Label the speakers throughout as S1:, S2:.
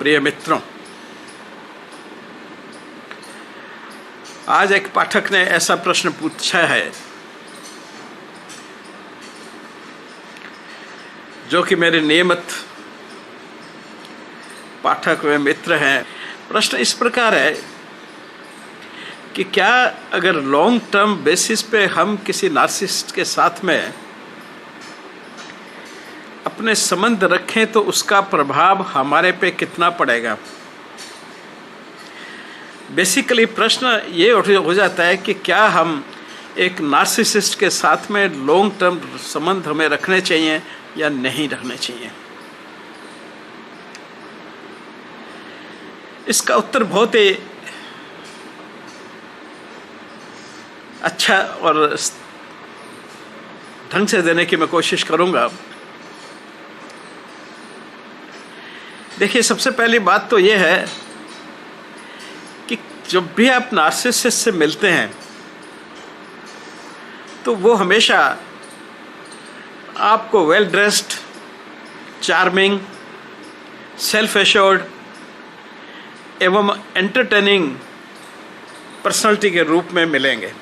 S1: प्रिय मित्रों, आज एक पाठक ने ऐसा प्रश्न पूछा है जो कि मेरे नियमित पाठक व मित्र हैं। प्रश्न इस प्रकार है कि क्या अगर लॉन्ग टर्म बेसिस पे हम किसी नार्सिसिस्ट के साथ में अपने संबंध रखें तो उसका प्रभाव हमारे पे कितना पड़ेगा। बेसिकली प्रश्न ये हो जाता है कि क्या हम एक नार्सिसिस्ट के साथ में लॉन्ग टर्म संबंध हमें रखने चाहिए या नहीं रखने चाहिए। इसका उत्तर बहुत ही अच्छा और ढंग से देने की मैं कोशिश करूंगा। देखिए, सबसे पहली बात तो ये है कि जब भी आप नार्सिसिस्ट से मिलते हैं तो वो हमेशा आपको well dressed, charming, self assured एवं एंटरटेनिंग पर्सनालिटी के रूप में मिलेंगे,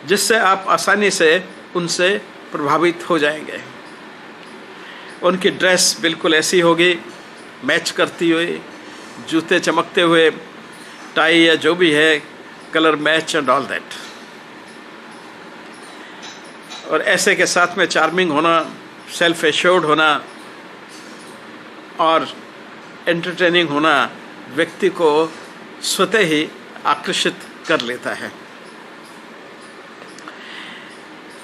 S1: जिससे आप आसानी से उनसे प्रभावित हो जाएंगे। उनकी ड्रेस बिल्कुल ऐसी होगी, मैच करती हुई, जूते चमकते हुए, टाई या जो भी है colour match and all that. और ऐसे के साथ में चार्मिंग होना, सेल्फ एश्योर्ड होना और एंटरटेनिंग होना व्यक्ति को स्वतः ही आकर्षित कर लेता है।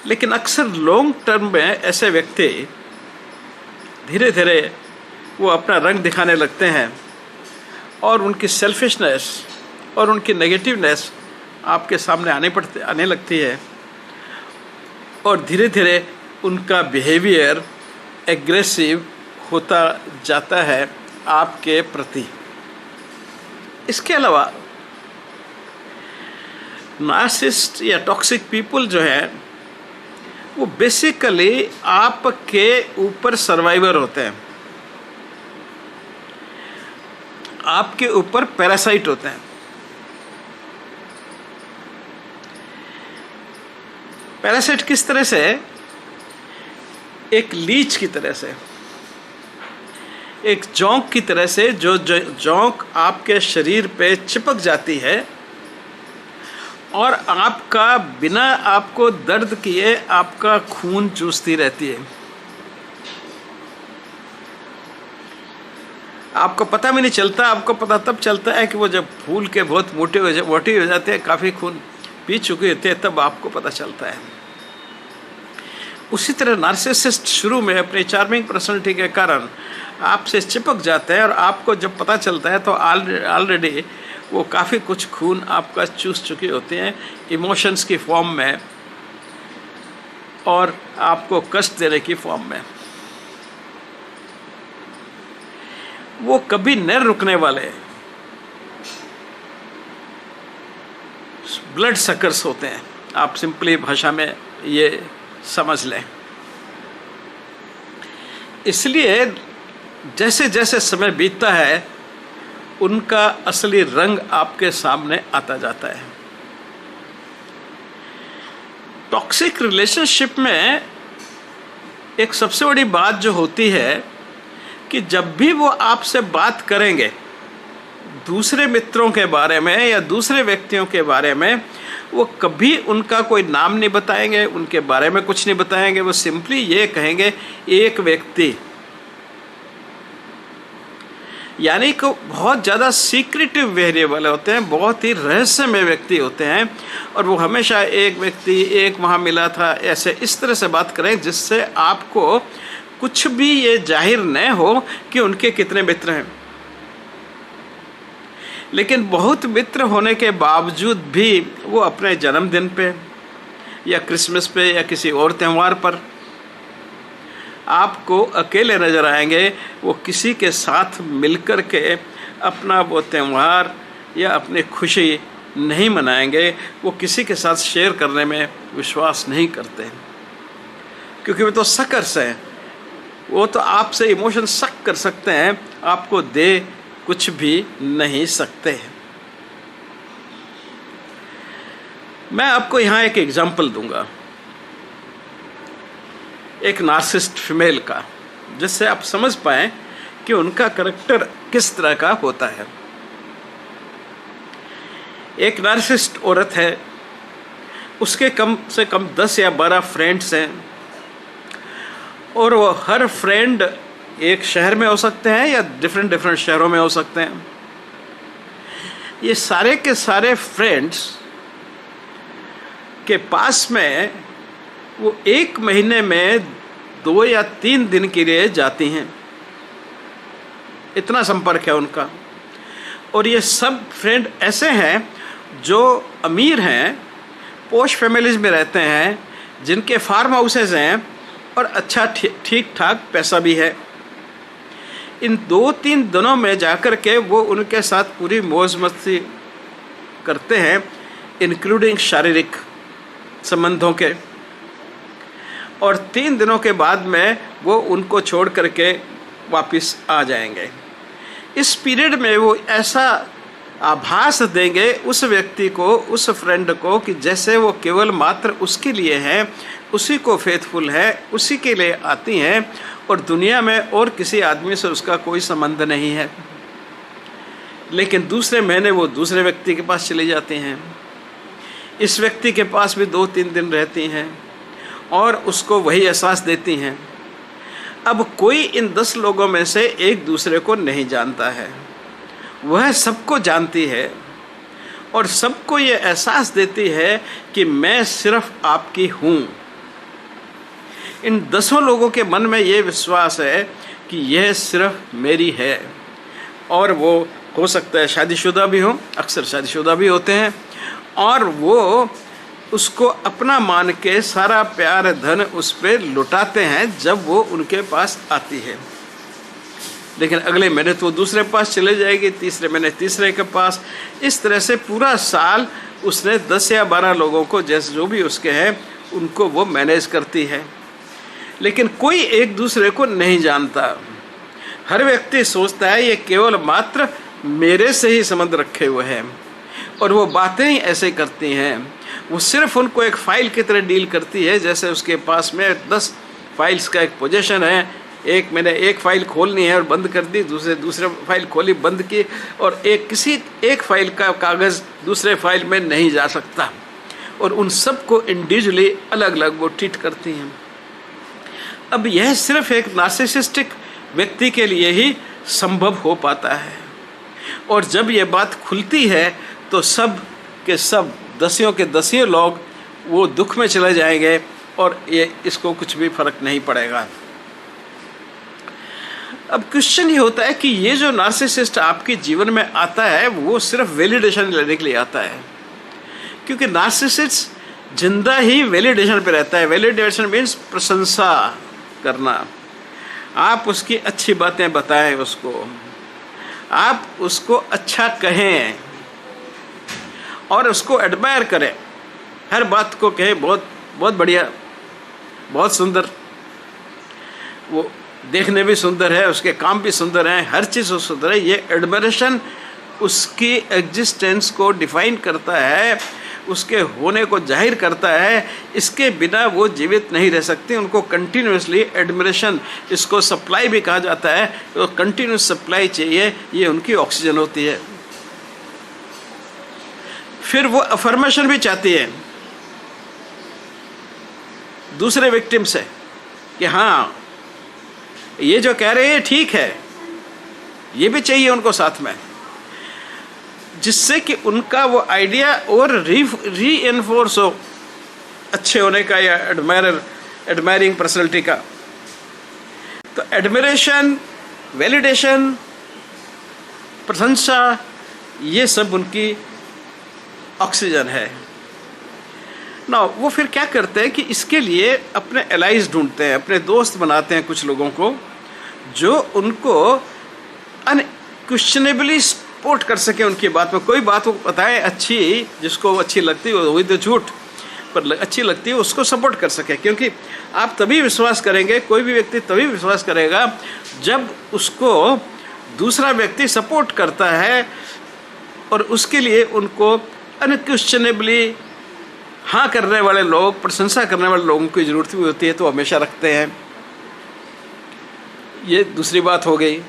S1: लेकिन अक्सर लॉन्ग टर्म में ऐसे व्यक्ति धीरे धीरे वो अपना रंग दिखाने लगते हैं और उनकी सेल्फिशनेस और उनकी नेगेटिवनेस आपके सामने आने लगती है और धीरे धीरे उनका बिहेवियर एग्रेसिव होता जाता है आपके प्रति। इसके अलावा नार्सिसिस्ट या टॉक्सिक पीपल जो है वो बेसिकली आपके ऊपर सर्वाइवर होते हैं, आपके ऊपर पैरासाइट होते हैं। पैरासाइट किस तरह से? एक लीच की तरह से, एक जोंक की तरह से, जो जोंक आपके शरीर पे चिपक जाती है और आपका बिना आपको दर्द किए आपका खून चूसती रहती है। आपको पता भी नहीं चलता। आपको पता तब चलता है कि वो जब फूल के बहुत मोटे हो जाते हैं, काफ़ी खून पी चुके होते हैं, तब आपको पता चलता है। उसी तरह नार्सिसिस्ट शुरू में अपनी चार्मिंग पर्सनालिटी के कारण आपसे चिपक जाते हैं और आपको जब पता चलता है तो ऑलरेडी वो काफ़ी कुछ खून आपका चूस चुके होते हैं इमोशंस की फॉर्म में और आपको कष्ट देने की फॉर्म में। वो कभी न रुकने वाले ब्लड सकर्स होते हैं। आप सिंपली भाषा में ये समझ लें। इसलिए जैसे जैसे समय बीतता है उनका असली रंग आपके सामने आता जाता है। टॉक्सिक रिलेशनशिप में एक सबसे बड़ी बात जो होती है कि जब भी वो आपसे बात करेंगे दूसरे मित्रों के बारे में या दूसरे व्यक्तियों के बारे में, वो कभी उनका कोई नाम नहीं बताएंगे, उनके बारे में कुछ नहीं बताएंगे। वो सिंपली ये कहेंगे एक व्यक्ति, यानी कि बहुत ज़्यादा सीक्रेटिव वेरिएबल होते हैं, बहुत ही रहस्यमय व्यक्ति होते हैं और वो हमेशा एक व्यक्ति, एक वहाँ मिला था, ऐसे इस तरह से बात करें जिससे आपको कुछ भी ये जाहिर न हो कि उनके कितने मित्र हैं। लेकिन बहुत मित्र होने के बावजूद भी वो अपने जन्मदिन पे या क्रिसमस पे या किसी और त्यौहार पर आपको अकेले नजर आएंगे। वो किसी के साथ मिलकर के अपना वो त्यौहार या अपनी खुशी नहीं मनाएंगे। वो किसी के साथ शेयर करने में विश्वास नहीं करते क्योंकि वे तो सकर्स हैं। वो तो आपसे इमोशन सक कर सकते हैं, आपको दे कुछ भी नहीं सकते। मैं आपको यहाँ एक एग्जाम्पल दूंगा, एक नार्सिसिस्ट फीमेल का, जिससे आप समझ पाएं कि उनका करैक्टर किस तरह का होता है। एक नार्सिसिस्ट औरत है, उसके कम से कम 10 या 12 फ्रेंड्स हैं, और वो हर फ्रेंड एक शहर में हो सकते हैं या डिफरेंट शहरों में हो सकते हैं। ये सारे के सारे फ्रेंड्स के पास में वो 1 महीने में 2 या 3 दिन के लिए जाती हैं, इतना संपर्क है उनका। और ये सब फ्रेंड ऐसे हैं जो अमीर हैं, पॉश फैमिलीज में रहते हैं, जिनके फार्म हाउसेज हैं और अच्छा ठीक ठाक पैसा भी है। इन 2-3 दिनों में जाकर के वो उनके साथ पूरी मौज मस्ती करते हैं, इंक्लूडिंग शारीरिक संबंधों के, और 3 दिनों के बाद में वो उनको छोड़ करके वापस आ जाएंगे। इस पीरियड में वो ऐसा आभास देंगे उस व्यक्ति को, उस फ्रेंड को, कि जैसे वो केवल मात्र उसके लिए हैं, उसी को फेथफुल है, उसी के लिए आती हैं, और दुनिया में और किसी आदमी से उसका कोई संबंध नहीं है। लेकिन दूसरे महीने वो दूसरे व्यक्ति के पास चली जाती हैं, इस व्यक्ति के पास भी 2-3 दिन रहती हैं और उसको वही एहसास देती हैं। अब कोई इन 10 लोगों में से एक दूसरे को नहीं जानता है, वह सबको जानती है और सबको ये एहसास देती है कि मैं सिर्फ आपकी हूँ। इन 10 लोगों के मन में ये विश्वास है कि यह सिर्फ मेरी है, और वो हो सकता है शादीशुदा भी हो, अक्सर शादीशुदा भी होते हैं, और वो उसको अपना मान के सारा प्यार धन उस पर लुटाते हैं जब वो उनके पास आती है। लेकिन अगले महीने तो दूसरे पास चले जाएगी, तीसरे महीने तीसरे के पास। इस तरह से पूरा साल उसने 10 या 12 लोगों को, जैसे जो भी उसके हैं, उनको वो मैनेज करती है। लेकिन कोई एक दूसरे को नहीं जानता। हर व्यक्ति सोचता है ये केवल मात्र मेरे से ही संबंध रखे हुए हैं, और वो बातें ही ऐसे करती हैं। वो सिर्फ उनको एक फ़ाइल की तरह डील करती है, जैसे उसके पास में 10 फाइल्स का एक पोजीशन है। मैंने एक फ़ाइल खोलनी है और बंद कर दी, दूसरे फाइल खोली बंद की, और किसी एक फ़ाइल का कागज़ दूसरे फाइल में नहीं जा सकता, और उन सब को इंडिविजुअली अलग अलग वो ट्रीट करती हैं। अब यह सिर्फ एक नार्सिसिस्टिक व्यक्ति के लिए ही संभव हो पाता है, और जब यह बात खुलती है तो सब के सब 10 के 10 लोग वो दुख में चले जाएंगे, और इसको कुछ भी फर्क नहीं पड़ेगा। अब क्वेश्चन ये होता है कि ये जो नार्सिसिस्ट आपके जीवन में आता है वो सिर्फ वैलिडेशन लेने के लिए आता है, क्योंकि नार्सिसिस्ट जिंदा ही वैलिडेशन पे रहता है। वैलिडेशन मीन्स प्रशंसा करना। आप उसकी अच्छी बातें बताएं उसको, आप उसको अच्छा कहें और उसको एडमायर करें, हर बात को कहें बहुत बहुत बढ़िया, बहुत सुंदर, वो देखने भी सुंदर है, उसके काम भी सुंदर हैं, हर चीज़ सुंदर है। ये एडमायरेशन उसकी एग्जिस्टेंस को डिफाइन करता है, उसके होने को जाहिर करता है। इसके बिना वो जीवित नहीं रह सकती। उनको कंटिन्यूसली एडमिरेशन, इसको सप्लाई भी कहा जाता है, तो कंटिन्यूस सप्लाई चाहिए, ये उनकी ऑक्सीजन होती है। फिर वो अफर्मेशन भी चाहती है दूसरे विक्टिम से कि हाँ ये जो कह रहे हैं ठीक है, ये भी चाहिए उनको साथ में, जिससे कि उनका वो आइडिया और रीइंफोर्स हो अच्छे होने का या एडमायरिंग पर्सनैलिटी का। तो एडमिरेशन, वैलिडेशन, प्रशंसा, ये सब उनकी ऑक्सीजन है ना। वो फिर क्या करते हैं कि इसके लिए अपने एलाइज ढूंढते हैं, अपने दोस्त बनाते हैं कुछ लोगों को, जो उनको अनक्वेश्चनेबली सपोर्ट कर सके उनकी बात में। कोई बात वो बताए अच्छी, जिसको अच्छी लगती है, वही तो झूठ, पर अच्छी लगती है उसको सपोर्ट कर सके। क्योंकि आप तभी विश्वास करेंगे, कोई भी व्यक्ति तभी विश्वास करेगा जब उसको दूसरा व्यक्ति सपोर्ट करता है और उसके लिए उनको अनक्वेश्चनेबली हाँ करने वाले लोग, प्रशंसा करने वाले लोगों की ज़रूरत भी होती है, तो हमेशा रखते हैं। ये दूसरी बात हो गई।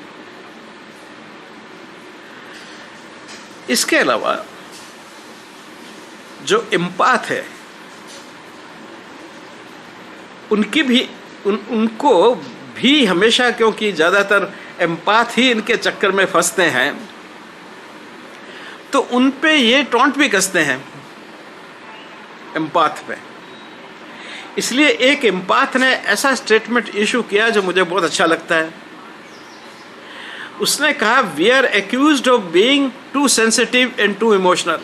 S1: इसके अलावा जो एम्पाथ है उनको भी हमेशा, क्योंकि ज़्यादातर एम्पाथ ही इनके चक्कर में फंसते हैं, तो उन पे ये टॉन्ट भी कसते हैं एम्पाथ पे। इसलिए एक एम्पाथ ने ऐसा स्टेटमेंट इशू किया जो मुझे बहुत अच्छा लगता है। उसने कहा, we are accused of being too sensitive and too emotional.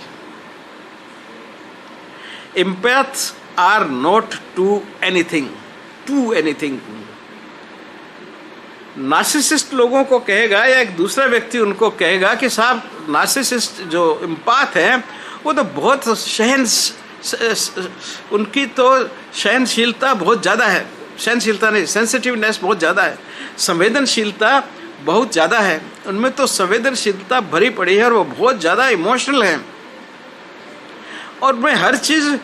S1: Empaths are not too anything. Narcissist लोगों को कहेगा या एक दूसरा व्यक्ति उनको कहेगा कि साहब, नार्सिसिस्ट जो एम्पाथ है वो तो बहुत उनकी तो सहनशीलता बहुत ज़्यादा है। सहनशीलता नहीं, सेंसिटिवनेस बहुत ज़्यादा है, संवेदनशीलता बहुत ज़्यादा है। उनमें तो संवेदनशीलता भरी पड़ी है और वो बहुत ज़्यादा इमोशनल हैं। और मैं हर चीज़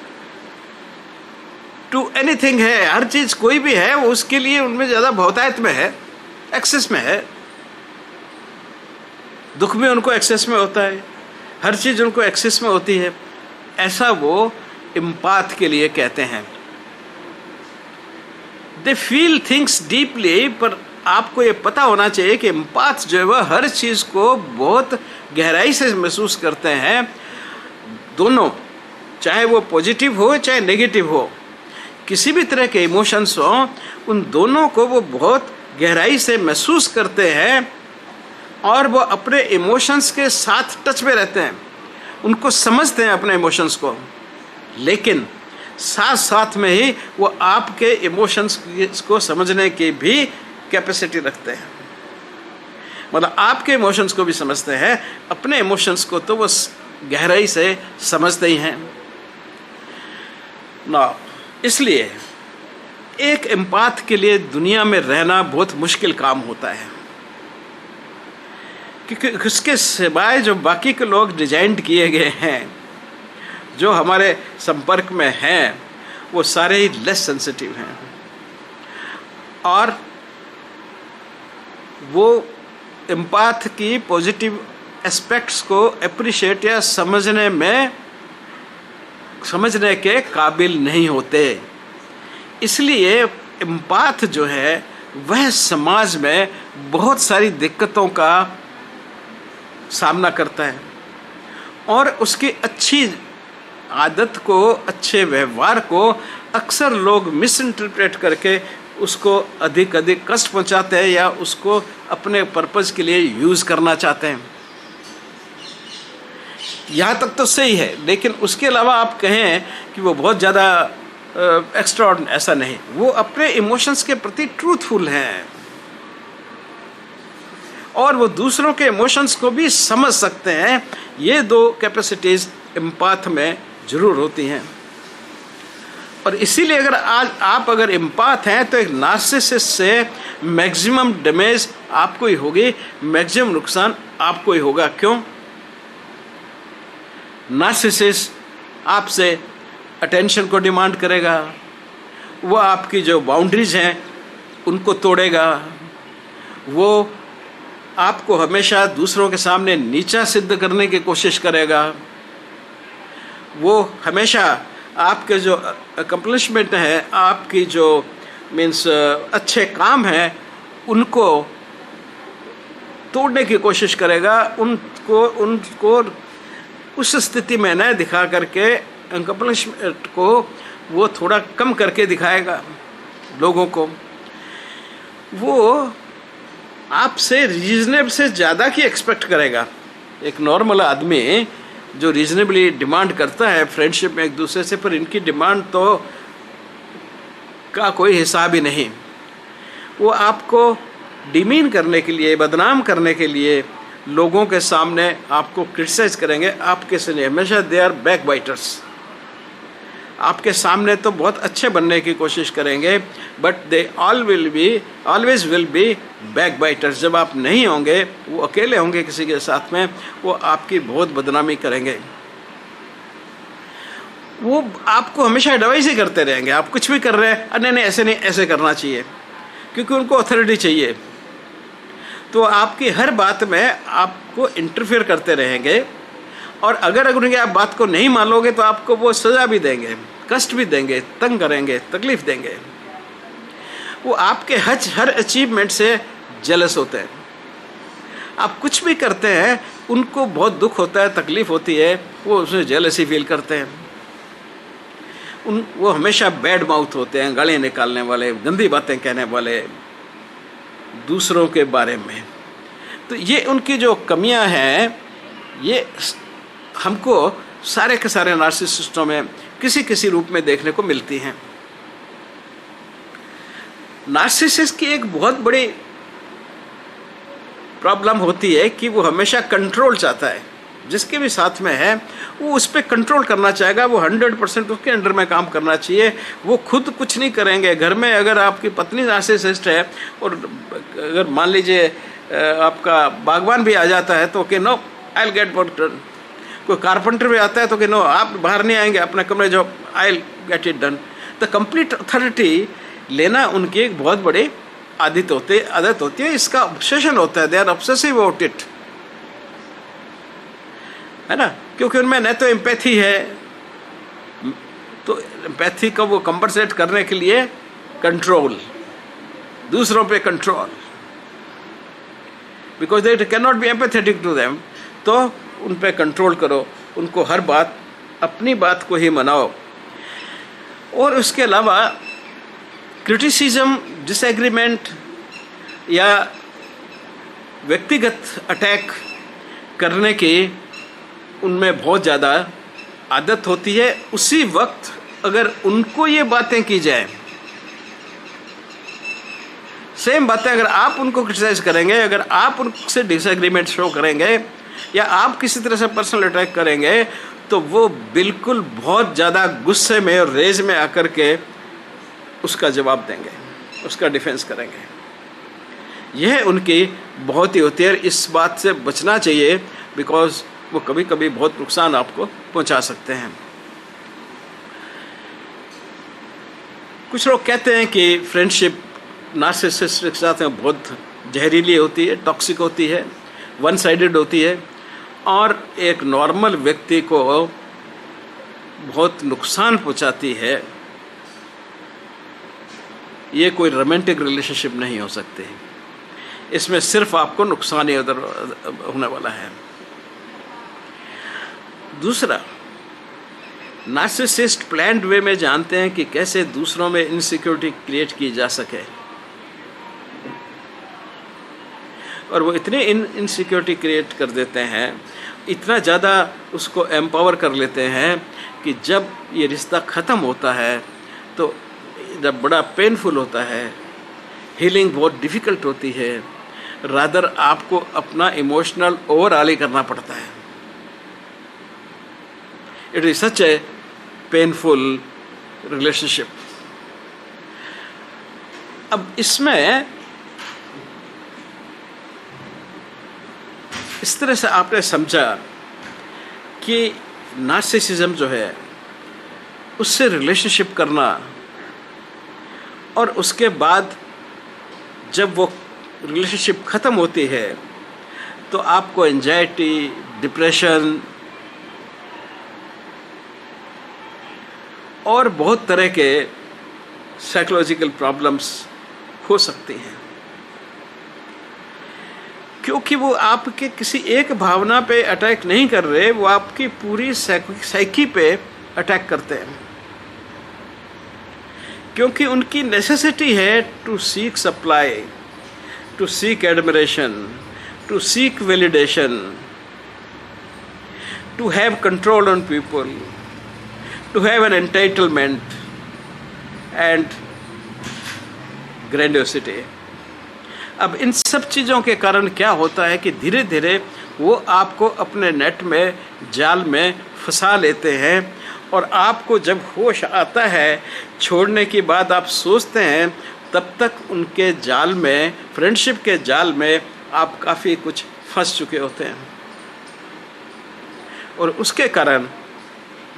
S1: टू एनीथिंग है, हर चीज़ कोई भी है वो उसके लिए उनमें ज़्यादा बहुतायत में है, एक्सेस में है। दुख में उनको एक्सेस में होता है, हर चीज़ उनको एक्सेस में होती है। ऐसा वो एम्पाथ के लिए कहते हैं। दे फील थिंग्स डीपली, पर आपको ये पता होना चाहिए कि एम्पाथ जो है वह हर चीज़ को बहुत गहराई से महसूस करते हैं। दोनों, चाहे वो पॉजिटिव हो चाहे नेगेटिव हो, किसी भी तरह के इमोशंस हो, उन दोनों को वो बहुत गहराई से महसूस करते हैं और वो अपने इमोशंस के साथ टच में रहते हैं। उनको समझते हैं अपने इमोशंस को, लेकिन साथ साथ में ही वो आपके इमोशंस को समझने की भी कैपेसिटी रखते हैं। मतलब आपके इमोशंस को भी समझते हैं, अपने इमोशंस को तो वो गहराई से समझते ही हैं ना। इसलिए एक एम्पाथ के लिए दुनिया में रहना बहुत मुश्किल काम होता है, क्योंकि उसके सिवाय जो बाकी के लोग डिजाइन किए गए हैं, जो हमारे संपर्क में हैं, वो सारे ही लेस सेंसिटिव हैं और वो एम्पाथ की पॉजिटिव एस्पेक्ट्स को अप्रिशिएट या समझने के काबिल नहीं होते। इसलिए एम्पाथ जो है वह समाज में बहुत सारी दिक्कतों का सामना करता है और उसकी अच्छी आदत को, अच्छे व्यवहार को अक्सर लोग मिस इंटरप्रेट करके उसको अधिक कष्ट पहुंचाते हैं या उसको अपने पर्पज़ के लिए यूज़ करना चाहते हैं। यहाँ तक तो सही है, लेकिन उसके अलावा आप कहें कि वो बहुत ज़्यादा एक्स्ट्रा, ऐसा नहीं। वो अपने इमोशंस के प्रति ट्रूथफुल हैं और वो दूसरों के इमोशंस को भी समझ सकते हैं। ये दो कैपेसिटीज़ एम्पाथ में ज़रूर होती हैं और इसीलिए अगर आज आप अगर एम्पाथ हैं तो एक नार्सिसिस्ट से मैक्सिमम डैमेज आपको ही होगी, मैक्सिमम नुकसान आपको ही होगा। क्यों? नार्सिसिस्ट आपसे अटेंशन को डिमांड करेगा, वो आपकी जो बाउंड्रीज हैं उनको तोड़ेगा, वो आपको हमेशा दूसरों के सामने नीचा सिद्ध करने की कोशिश करेगा, वो हमेशा आपके जो अकम्पलिशमेंट है, आपकी जो मीन्स अच्छे काम हैं, उनको तोड़ने की कोशिश करेगा, उनको उस स्थिति में न दिखा करके अकम्पलिशमेंट को वो थोड़ा कम करके दिखाएगा लोगों को। वो आपसे रीजनेबल से ज़्यादा की एक्सपेक्ट करेगा। एक नॉर्मल आदमी जो रीजनेबली डिमांड करता है फ्रेंडशिप में एक दूसरे से, पर इनकी डिमांड तो का कोई हिसाब ही नहीं। वो आपको डिमीन करने के लिए, बदनाम करने के लिए लोगों के सामने आपको क्रिटिसाइज करेंगे। आपके से नहीं, हमेशा दे आर बैक बाइटर्स। आपके सामने तो बहुत अच्छे बनने की कोशिश करेंगे, but they always will be back biters. जब आप नहीं होंगे, वो अकेले होंगे किसी के साथ में, वो आपकी बहुत बदनामी करेंगे। वो आपको हमेशा एडवाइस ही करते रहेंगे, आप कुछ भी कर रहे हैं, अरे नहीं ऐसे नहीं, ऐसे करना चाहिए, क्योंकि उनको अथॉरिटी चाहिए। तो आपकी हर बात में आपको इंटरफेयर करते रहेंगे, और अगर उनकी आप बात को नहीं मानोगे तो आपको वो सज़ा भी देंगे, कष्ट भी देंगे, तंग करेंगे, तकलीफ देंगे। वो आपके हर अचीवमेंट से जेलस होते हैं। आप कुछ भी करते हैं, उनको बहुत दुख होता है, तकलीफ होती है, वो उसमें जेलसी फील करते हैं। वो हमेशा बैड माउथ होते हैं, गालियाँ निकालने वाले, गंदी बातें कहने वाले दूसरों के बारे में। तो ये उनकी जो कमियां हैं, ये हमको सारे के सारे नार्सिसिस्टों में किसी किसी रूप में देखने को मिलती हैं। नार्सिसिस्ट की एक बहुत बड़ी प्रॉब्लम होती है कि वो हमेशा कंट्रोल चाहता है। जिसके भी साथ में है वो उस पर कंट्रोल करना चाहेगा, वो 100% उसके अंडर में काम करना चाहिए। वो खुद कुछ नहीं करेंगे। घर में अगर आपकी पत्नी नार्सिसिस्ट है और अगर मान लीजिए आपका बागवान भी आ जाता है तो कि no I will get work done, कोई कारपेंटर भी आता है तो कि नो आप बाहर नहीं आएंगे, अपने कमरे जाओ, आई will get it done. The complete authority लेना उनकी एक बहुत बड़ी आदत होती है। इसका ऑब्सेशन होता है, they are obsessive about it, है ना, क्योंकि उनमें न तो एम्पैथी है, तो एम्पैथी को वो कंपनसेट करने के लिए कंट्रोल, दूसरों पे control, because they can not be empathetic to them. तो उन पे कंट्रोल करो, उनको हर बात अपनी बात को ही मनाओ। और उसके अलावा क्रिटिसिज्म, डिसएग्रीमेंट या व्यक्तिगत अटैक करने की उनमें बहुत ज़्यादा आदत होती है। उसी वक्त अगर उनको ये बातें की जाए, सेम बातें अगर आप उनको क्रिटिसाइज करेंगे, अगर आप उनसे डिसएग्रीमेंट शो करेंगे या आप किसी तरह से पर्सनल अटैक करेंगे, तो वो बिल्कुल बहुत ज़्यादा गुस्से में और रेज में आकर के उसका जवाब देंगे, उसका डिफेंस करेंगे। यह उनकी बहुत ही होती है। इस बात से बचना चाहिए, बिकॉज वो कभी कभी बहुत नुकसान आपको पहुंचा सकते हैं। कुछ लोग कहते हैं कि फ्रेंडशिप नार्सिसिस्ट के साथ में बहुत जहरीली होती है, टॉक्सिक होती है, वन साइडेड होती है और एक नॉर्मल व्यक्ति को बहुत नुकसान पहुंचाती है। ये कोई रोमांटिक रिलेशनशिप नहीं हो सकती, इसमें सिर्फ आपको नुकसान ही उधर होने वाला है। दूसरा, नार्सिसिस्ट प्लान्ड वे में जानते हैं कि कैसे दूसरों में इनसिक्योरिटी क्रिएट की जा सके, और वो इतने इनसिक्योरिटी क्रिएट कर देते हैं, इतना ज़्यादा उसको एम्पावर कर लेते हैं कि जब ये रिश्ता ख़त्म होता है तो जब बड़ा पेनफुल होता है, हीलिंग बहुत डिफ़िकल्ट होती है, रादर आपको अपना इमोशनल ओवरऑल ही करना पड़ता है। It is such A painful relationship. अब इसमें इस तरह से आपने समझा कि नार्सिसिज्म जो है उससे रिलेशनशिप करना, और उसके बाद जब वो रिलेशनशिप ख़त्म होती है तो आपको एंजाइटी, डिप्रेशन और बहुत तरह के साइकोलॉजिकल प्रॉब्लम्स हो सकती हैं, क्योंकि वो आपके किसी एक भावना पे अटैक नहीं कर रहे, वो आपकी पूरी साइकी पे अटैक करते हैं। क्योंकि उनकी नेसेसिटी है to seek supply, to seek admiration, to seek validation, to have control on people, to have an entitlement and grandiosity. अब इन सब चीज़ों के कारण क्या होता है कि धीरे धीरे वो आपको अपने नेट में, जाल में फंसा लेते हैं और आपको जब होश आता है, छोड़ने की बात आप सोचते हैं, तब तक उनके जाल में, फ्रेंडशिप के जाल में आप काफ़ी कुछ फंस चुके होते हैं। और उसके कारण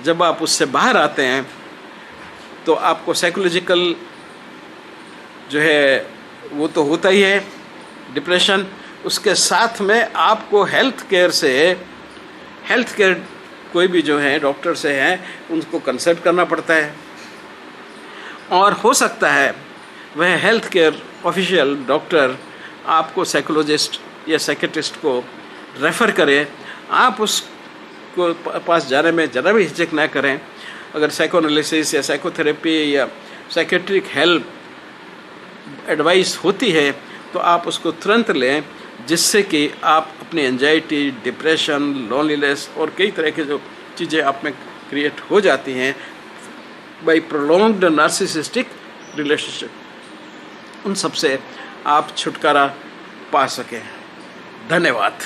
S1: जब आप उससे बाहर आते हैं तो आपको साइकोलॉजिकल जो है वो तो होता ही है, डिप्रेशन। उसके साथ में आपको हेल्थ केयर कोई भी जो है डॉक्टर से हैं उनको कंसल्ट करना पड़ता है, और हो सकता है वह हेल्थ केयर ऑफिशियल डॉक्टर आपको साइकोलॉजिस्ट या साइकेट्रिस्ट को रेफ़र करे। आप उसको पास जाने में ज़रा भी हिचक ना करें। अगर साइकोएनालिसिस या साइकोथेरेपी या साइकेट्रिक हेल्प एडवाइस होती है तो आप उसको तुरंत लें, जिससे कि आप अपनी एंजाइटी, डिप्रेशन, लोनलीनेस और कई तरह की जो चीज़ें आप में क्रिएट हो जाती हैं बाई प्रोलॉन्ग्ड नार्सिसिस्टिक रिलेशनशिप, उन सब से आप छुटकारा पा सकें। धन्यवाद।